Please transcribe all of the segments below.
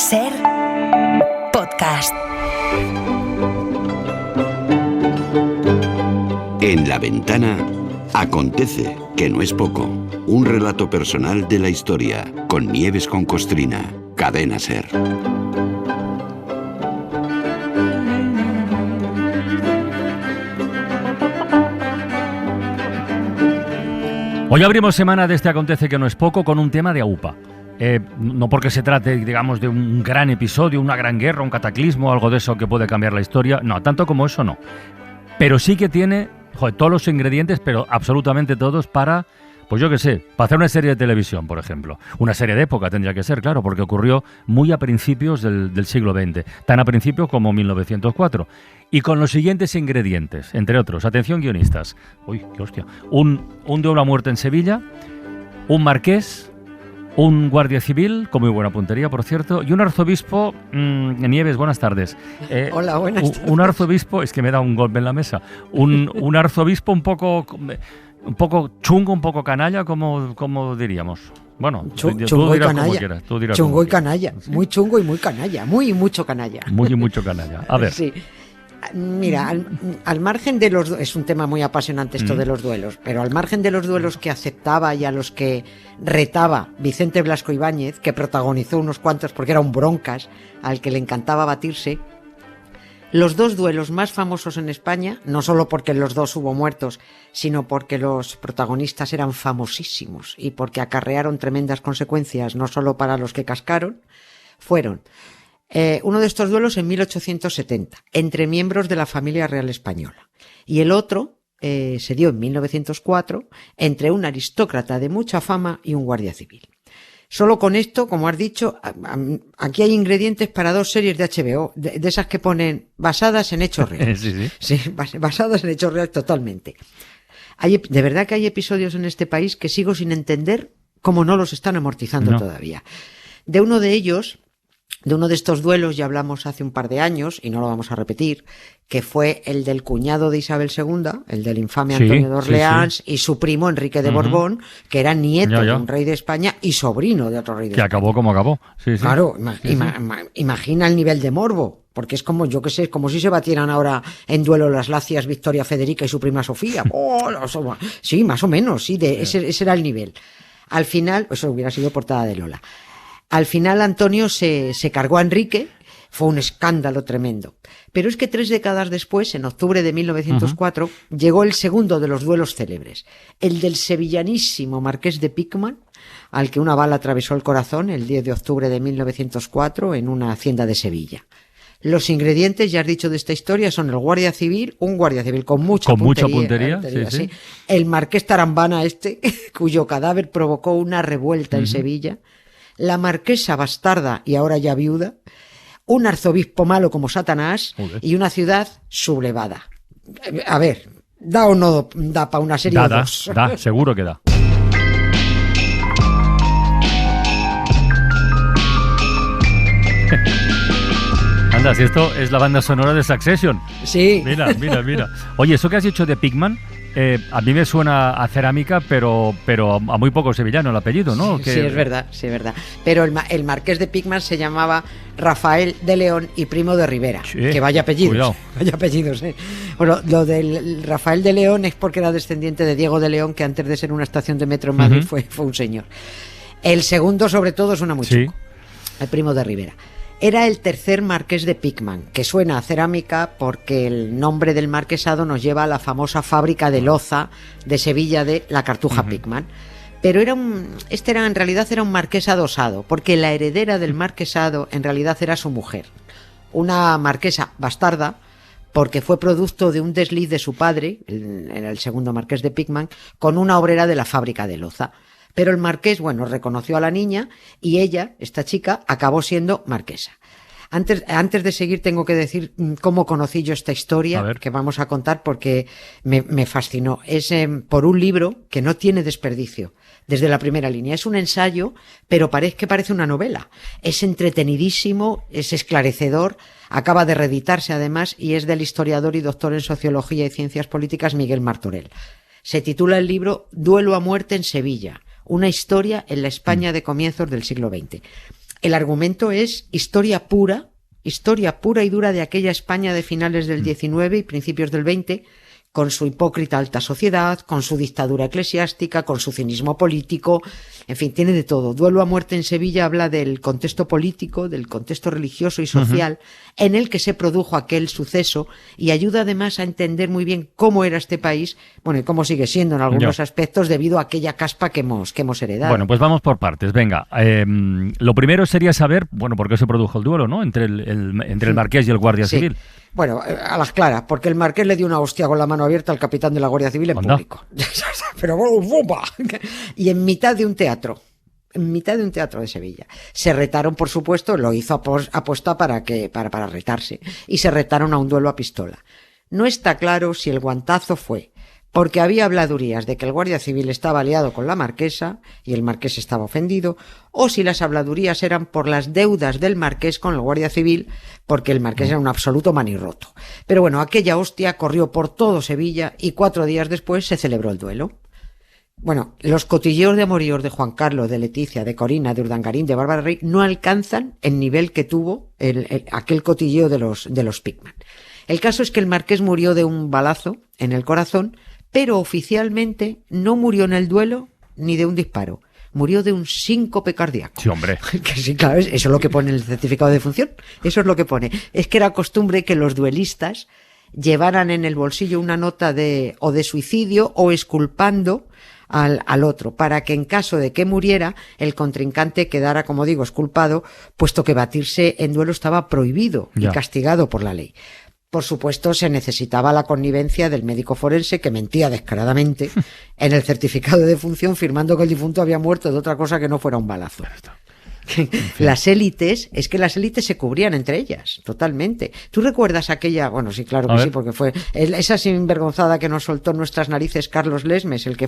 Ser podcast. En La Ventana acontece, que no es poco, un relato personal de la historia, con Nieves con Costrina, Cadena Ser. Hoy abrimos semana de este Acontece que no es poco con un tema de AUPA. No porque se trate, digamos, de un gran episodio, una gran guerra, un cataclismo, algo de eso que puede cambiar la historia. No, tanto como eso no. Pero sí que tiene todos los ingredientes, pero absolutamente todos para, pues yo qué sé, para hacer una serie de televisión, por ejemplo. Una serie de época tendría que ser, claro, porque ocurrió muy a principios del siglo XX. Tan a principios como 1904. Y con los siguientes ingredientes, entre otros. Atención, guionistas. Uy, qué hostia. Un duelo a muerte en Sevilla, un marqués, un guardia civil, con muy buena puntería, por cierto, y un arzobispo. Nieves, buenas tardes. Hola, buenas tardes. Un arzobispo, es que me da un golpe en la mesa. Un arzobispo un poco chungo, un poco canalla, como diríamos. Bueno, chungo y canalla. Chungo y canalla. ¿Sí? Muy chungo y muy canalla. Muy y mucho canalla. Muy y mucho canalla. A ver. Sí. Mira, al margen de los... Es un tema muy apasionante esto de los duelos, pero al margen de los duelos que aceptaba y a los que retaba Vicente Blasco Ibáñez, que protagonizó unos cuantos porque era un broncas al que le encantaba batirse, los dos duelos más famosos en España, no solo porque en los dos hubo muertos, sino porque los protagonistas eran famosísimos y porque acarrearon tremendas consecuencias, no solo para los que cascaron, fueron... uno de estos duelos en 1870, entre miembros de la familia real española. Y el otro se dio en 1904 entre un aristócrata de mucha fama y un guardia civil. Solo con esto, como has dicho, aquí hay ingredientes para dos series de HBO, de esas que ponen basadas en hechos reales. Sí, basadas en hechos reales totalmente. De verdad que hay episodios en este país que sigo sin entender cómo no los están amortizando todavía. De uno de ellos... De uno de estos duelos ya hablamos hace un par de años, y no lo vamos a repetir, que fue el del cuñado de Isabel II, el del infame Antonio de Orleans, y su primo Enrique de Borbón, que era nieto de un rey de España y sobrino de otro rey de España. Que acabó como acabó. Claro, imagina el nivel de morbo, porque es como, yo qué sé, como si se batieran ahora en duelo las lacias Victoria Federica y su prima Sofía. Sí, más o menos, sí, ese era el nivel. Al final, eso hubiera sido portada de Lola. Al final Antonio se cargó a Enrique, fue un escándalo tremendo. Pero es que 3 décadas después, en octubre de 1904, llegó el segundo de los duelos célebres, el del sevillanísimo marqués de Pickman, al que una bala atravesó el corazón el 10 de octubre de 1904 en una hacienda de Sevilla. Los ingredientes, ya has dicho, de esta historia son el guardia civil, un guardia civil con mucha puntería, sí. El marqués Tarambana cuyo cadáver provocó una revuelta en Sevilla, la marquesa bastarda y ahora ya viuda, un arzobispo malo como Satanás y una ciudad sublevada. A ver, ¿da o no da para una serie de dos? Da, seguro que da. Anda, si esto es la banda sonora de Succession. Sí. Mira. Oye, eso que has dicho de Pickman, a mí me suena a cerámica, pero a muy poco sevillano el apellido, ¿no? Sí, es verdad. Pero el marqués de Pickman se llamaba Rafael de León y primo de Rivera. Que vaya apellidos. Cuidado. Vaya apellidos, ¿eh? Bueno, lo del Rafael de León es porque era descendiente de Diego de León, que antes de ser una estación de metro en Madrid fue un señor. El segundo, sobre todo, suena muy chico. El primo de Rivera. Era el tercer marqués de Pickman, que suena a cerámica porque el nombre del marquesado nos lleva a la famosa fábrica de loza de Sevilla de la Cartuja Pickman. Pero en realidad era un marqués adosado, porque la heredera del marquesado en realidad era su mujer. Una marquesa bastarda, porque fue producto de un desliz de su padre, era el segundo marqués de Pickman, con una obrera de la fábrica de loza. Pero el marqués, reconoció a la niña y ella, esta chica, acabó siendo marquesa. Antes de seguir tengo que decir cómo conocí yo esta historia que vamos a contar porque me fascinó. Es por un libro que no tiene desperdicio desde la primera línea. Es un ensayo, pero parece una novela. Es entretenidísimo, es esclarecedor, acaba de reeditarse además y es del historiador y doctor en Sociología y Ciencias Políticas Miguel Martorell. Se titula el libro Duelo a muerte en Sevilla, una historia en la España de comienzos del siglo XX. el argumento es historia pura y dura de aquella España de finales del 19 y principios del 20, con su hipócrita alta sociedad, con su dictadura eclesiástica, con su cinismo político, en fin, tiene de todo. Duelo a muerte en Sevilla habla del contexto político, del contexto religioso y social en el que se produjo aquel suceso, y ayuda además a entender muy bien cómo era este país, bueno, y cómo sigue siendo en algunos aspectos debido a aquella caspa que hemos heredado. Bueno, pues vamos por partes, venga. Lo primero sería saber, bueno, por qué se produjo el duelo, ¿no? Entre el marqués y el guardia civil. Bueno, a las claras, porque el marqués le dio una hostia con la mano abierta al capitán de la Guardia Civil en público. Pero ¡bumba! Y en mitad de un teatro de Sevilla. Se retaron, por supuesto, lo hizo aposta para retarse, y se retaron a un duelo a pistola. No está claro si el guantazo fue porque había habladurías de que el guardia civil estaba aliado con la marquesa y el marqués estaba ofendido, o si las habladurías eran por las deudas del marqués con el guardia civil, porque el marqués era un absoluto manirroto. Pero bueno, aquella hostia corrió por todo Sevilla y 4 días después se celebró el duelo. Bueno, los cotilleos de amoríos de Juan Carlos, de Leticia, de Corina, de Urdangarín, de Bárbara Rey no alcanzan el nivel que tuvo aquel cotilleo de los Pickman. El caso es que el marqués murió de un balazo en el corazón, pero oficialmente no murió en el duelo ni de un disparo. Murió de un síncope cardíaco. Sí, hombre. Que sí, claro, eso es lo que pone en el certificado de defunción. Eso es lo que pone. Es que era costumbre que los duelistas llevaran en el bolsillo una nota de suicidio o exculpando al otro, para que en caso de que muriera, el contrincante quedara, como digo, exculpado, puesto que batirse en duelo estaba prohibido y castigado por la ley. Por supuesto, se necesitaba la connivencia del médico forense, que mentía descaradamente en el certificado de defunción, firmando que el difunto había muerto de otra cosa que no fuera un balazo. Las élites se cubrían entre ellas, totalmente. ¿Tú recuerdas aquella? Bueno, sí, claro que sí, porque fue esa sinvergonzada que nos soltó en nuestras narices Carlos Lesmes, el que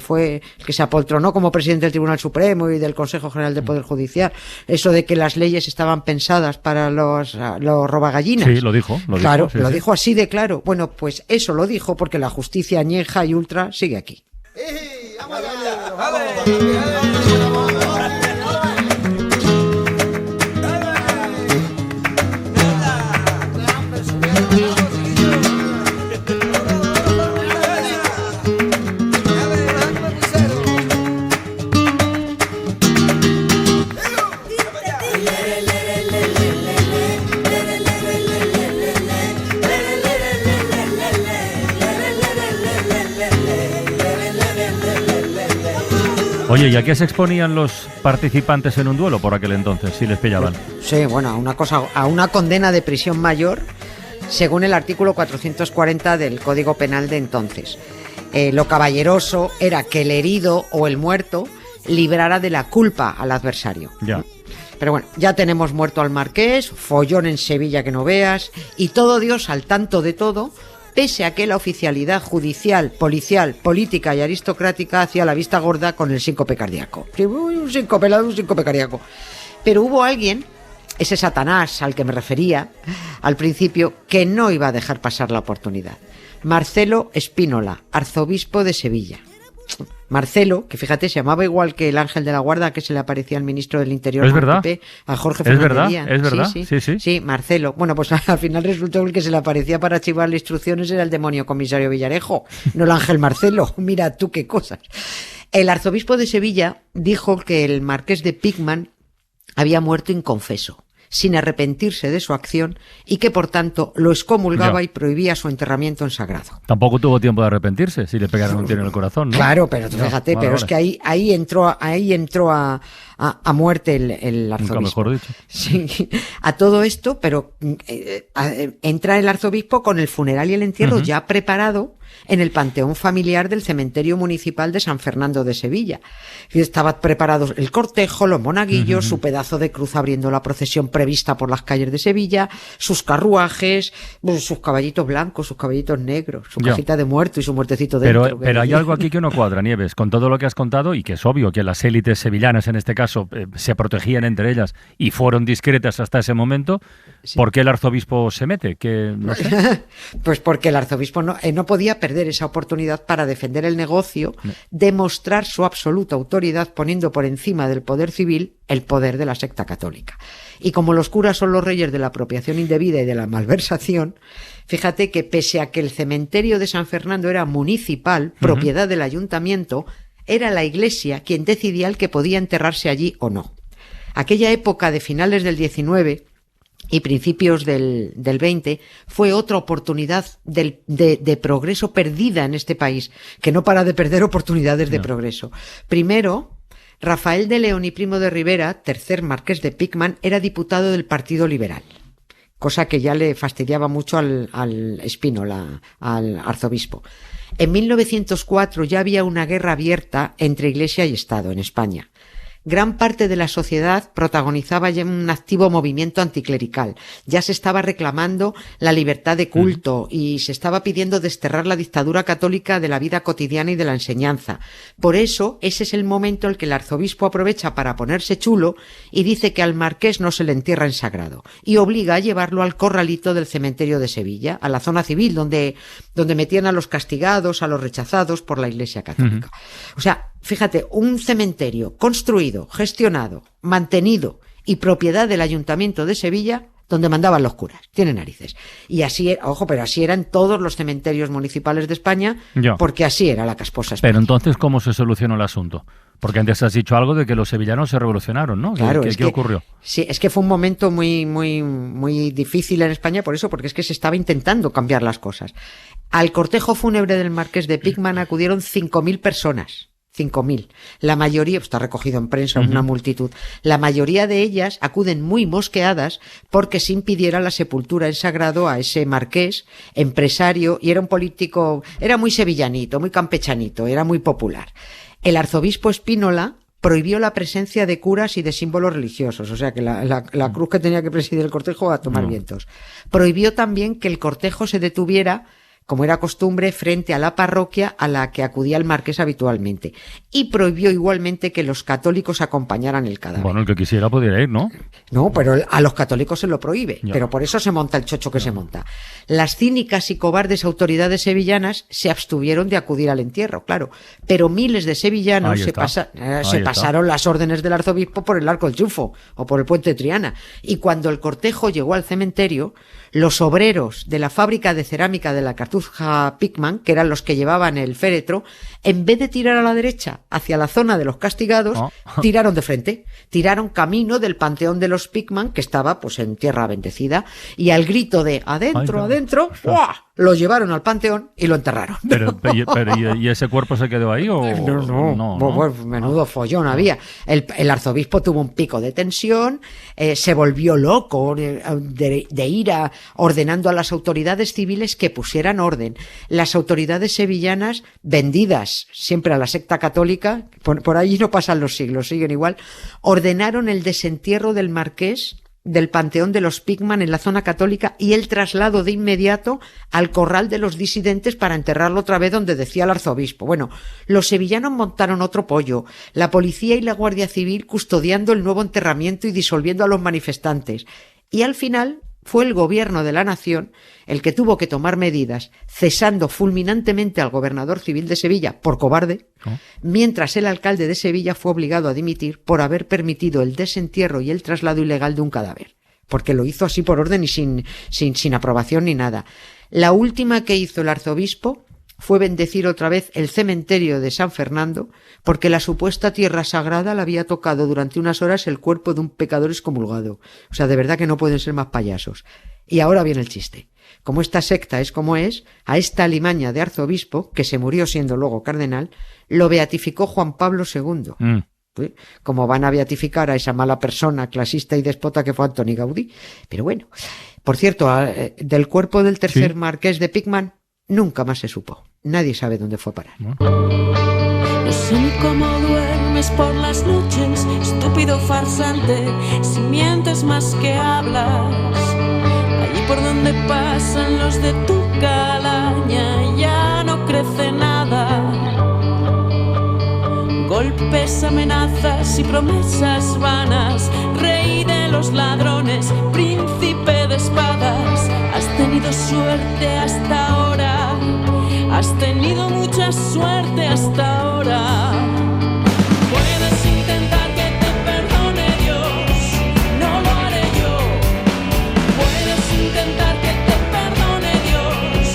se apoltronó como presidente del Tribunal Supremo y del Consejo General del Poder Judicial. Eso de que las leyes estaban pensadas para los robagallinas. Sí, lo dijo. Claro, sí, lo dijo así de claro. Bueno, pues eso lo dijo porque la justicia añeja y ultra sigue aquí. Oye, ¿y a qué se exponían los participantes en un duelo por aquel entonces, si les pillaban? Sí, bueno, a una condena de prisión mayor, según el artículo 440 del Código Penal de entonces. Lo caballeroso era que el herido o el muerto librara de la culpa al adversario. Ya. Pero bueno, ya tenemos muerto al marqués, follón en Sevilla que no veas, y todo Dios al tanto de todo, pese a que la oficialidad judicial, policial, política y aristocrática hacía la vista gorda con el síncope cardíaco. Un síncope cardíaco. Pero hubo alguien, ese Satanás al que me refería al principio, que no iba a dejar pasar la oportunidad. Marcelo Spínola, arzobispo de Sevilla. Marcelo, que fíjate, se llamaba igual que el ángel de la guarda que se le aparecía al ministro del Interior, ¿Es verdad? a Jorge Fernández Díaz. ¿Es verdad? Sí, sí, Marcelo. Bueno, pues al final resultó que el que se le aparecía para archivarle instrucciones era el demonio comisario Villarejo, no el ángel Marcelo. Mira tú qué cosas. El arzobispo de Sevilla dijo que el marqués de Pickman había muerto inconfeso, sin arrepentirse de su acción, y que por tanto lo excomulgaba y prohibía su enterramiento en sagrado. Tampoco tuvo tiempo de arrepentirse si le pegaron un tiro en el corazón, ¿no? Claro, pero fíjate, pero es que ahí entró a muerte el arzobispo. Nunca mejor dicho. Sí, a todo esto, pero entra el arzobispo con el funeral y el entierro ya preparado en el panteón familiar del cementerio municipal de San Fernando de Sevilla. Estaba preparado el cortejo, los monaguillos, su pedazo de cruz abriendo la procesión prevista por las calles de Sevilla, sus carruajes, sus caballitos blancos, sus caballitos negros, su cajita de muerto y su muertecito dentro. Pero hay algo aquí que no cuadra, Nieves, con todo lo que has contado, y que es obvio que las élites sevillanas en este caso se protegían entre ellas y fueron discretas hasta ese momento. Sí. ¿Por qué el arzobispo se mete? Que no sé. Pues porque el arzobispo no podía perder perder esa oportunidad para defender el negocio, demostrar su absoluta autoridad poniendo por encima del poder civil el poder de la secta católica. Y como los curas son los reyes de la apropiación indebida y de la malversación, fíjate que pese a que el cementerio de San Fernando era municipal, propiedad del ayuntamiento, era la Iglesia quien decidía el que podía enterrarse allí o no. Aquella época de finales del 19 y principios del 20 fue otra oportunidad de progreso perdida en este país, que no para de perder oportunidades de progreso. Primero, Rafael de León y Primo de Rivera, tercer marqués de Pickman, era diputado del Partido Liberal, cosa que ya le fastidiaba mucho al Spínola, al arzobispo. En 1904 ya había una guerra abierta entre Iglesia y Estado en España. Gran parte de la sociedad protagonizaba ya un activo movimiento anticlerical. Ya se estaba reclamando la libertad de culto y se estaba pidiendo desterrar la dictadura católica de la vida cotidiana y de la enseñanza. Por eso, ese es el momento en el que el arzobispo aprovecha para ponerse chulo y dice que al marqués no se le entierra en sagrado y obliga a llevarlo al corralito del cementerio de Sevilla, a la zona civil donde metían a los castigados, a los rechazados por la Iglesia católica. O sea, fíjate, un cementerio construido, gestionado, mantenido y propiedad del Ayuntamiento de Sevilla, donde mandaban los curas. Tiene narices. Y así, ojo, pero así eran todos los cementerios municipales de España, porque así era la casposa España. Pero entonces, ¿cómo se solucionó el asunto? Porque antes has dicho algo de que los sevillanos se revolucionaron, ¿no? Claro, ¿Qué ocurrió? Sí, es que fue un momento muy difícil en España por eso, porque es que se estaba intentando cambiar las cosas. Al cortejo fúnebre del marqués de Pickman acudieron 5.000 personas. 5.000. La mayoría, está recogido en prensa, una multitud. La mayoría de ellas acuden muy mosqueadas porque se impidiera la sepultura en sagrado a ese marqués, empresario, y era un político, era muy sevillanito, muy campechanito, era muy popular. El arzobispo Spínola prohibió la presencia de curas y de símbolos religiosos, o sea que la cruz que tenía que presidir el cortejo a tomar vientos. Prohibió también que el cortejo se detuviera, como era costumbre, frente a la parroquia a la que acudía el marqués habitualmente. Y prohibió igualmente que los católicos acompañaran el cadáver. Bueno, el que quisiera podría ir, ¿no? No, pero a los católicos se lo prohíbe. Pero por eso se monta el chocho que se monta. Las cínicas y cobardes autoridades sevillanas se abstuvieron de acudir al entierro, claro. Pero miles de sevillanos se pasaron las órdenes del arzobispo por el Arco del Triunfo o por el Puente de Triana. Y cuando el cortejo llegó al cementerio, los obreros de la fábrica de cerámica de la Cartuja Pickman, que eran los que llevaban el féretro, en vez de tirar a la derecha hacia la zona de los castigados, tiraron de frente, tiraron camino del panteón de los Pickman, que estaba pues en tierra bendecida, y al grito de adentro, ¡buah!, lo llevaron al panteón y lo enterraron. Pero ¿y ese cuerpo se quedó ahí o no? Pues menudo follón había. El arzobispo tuvo un pico de tensión, se volvió loco de ira, ordenando a las autoridades civiles que pusieran orden. Las autoridades sevillanas, vendidas siempre a la secta católica, por allí no pasan los siglos, siguen igual, ordenaron el desentierro del marqués del panteón de los Pickman en la zona católica y el traslado de inmediato al corral de los disidentes para enterrarlo otra vez donde decía el arzobispo. Bueno, los sevillanos montaron otro pollo, la policía y la Guardia Civil custodiando el nuevo enterramiento y disolviendo a los manifestantes. Y al final fue el gobierno de la nación el que tuvo que tomar medidas, cesando fulminantemente al gobernador civil de Sevilla por cobarde, mientras el alcalde de Sevilla fue obligado a dimitir por haber permitido el desentierro y el traslado ilegal de un cadáver, porque lo hizo así por orden y sin aprobación ni nada. La última que hizo el arzobispo fue bendecir otra vez el cementerio de San Fernando, porque la supuesta tierra sagrada le había tocado durante unas horas el cuerpo de un pecador excomulgado. O sea, de verdad que no pueden ser más payasos. Y ahora viene el chiste. Como esta secta es como es, a esta alimaña de arzobispo, que se murió siendo luego cardenal, lo beatificó Juan Pablo II. ¿Sí? Como van a beatificar a esa mala persona clasista y déspota que fue Antoni Gaudí. Pero bueno, por cierto, del cuerpo del tercer marqués de Pickman nunca más se supo. Nadie sabe dónde fue a parar. No sé ni cómo duermes por las noches, estúpido farsante, si mientes más que hablas. Allí por donde pasan los de tu calaña ya no crece nada. Golpes, amenazas y promesas vanas, rey de los ladrones, príncipe de espadas. Has tenido suerte hasta ahora, has tenido suerte hasta ahora. Puedes intentar que te perdone Dios, no lo haré yo. Puedes intentar que te perdone Dios,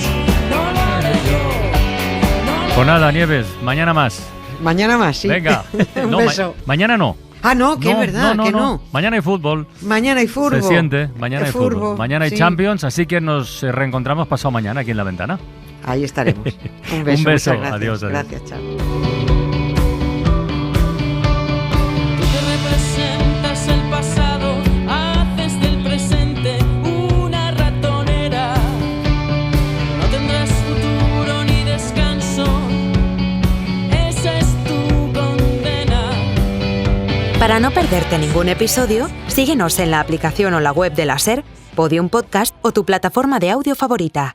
no lo haré yo. Pues nada, Nieves, mañana más. Mañana más, sí. Venga. Un No, beso. mañana no. Ah, no, que es verdad, que no. Mañana hay fútbol. Mañana hay fútbol. Se siente, mañana hay fútbol. fútbol, Mañana hay sí. Champions, así que nos reencontramos pasado mañana aquí en La Ventana. Ahí estaremos. Un beso. Un beso. Muchas gracias. Adiós, adiós. Gracias, chao. Tú que representas el pasado, haces del presente una ratonera. No tendrás futuro ni descanso, esa es tu condena. Para no perderte ningún episodio, síguenos en la aplicación o la web de la SER, Podium Podcast o tu plataforma de audio favorita.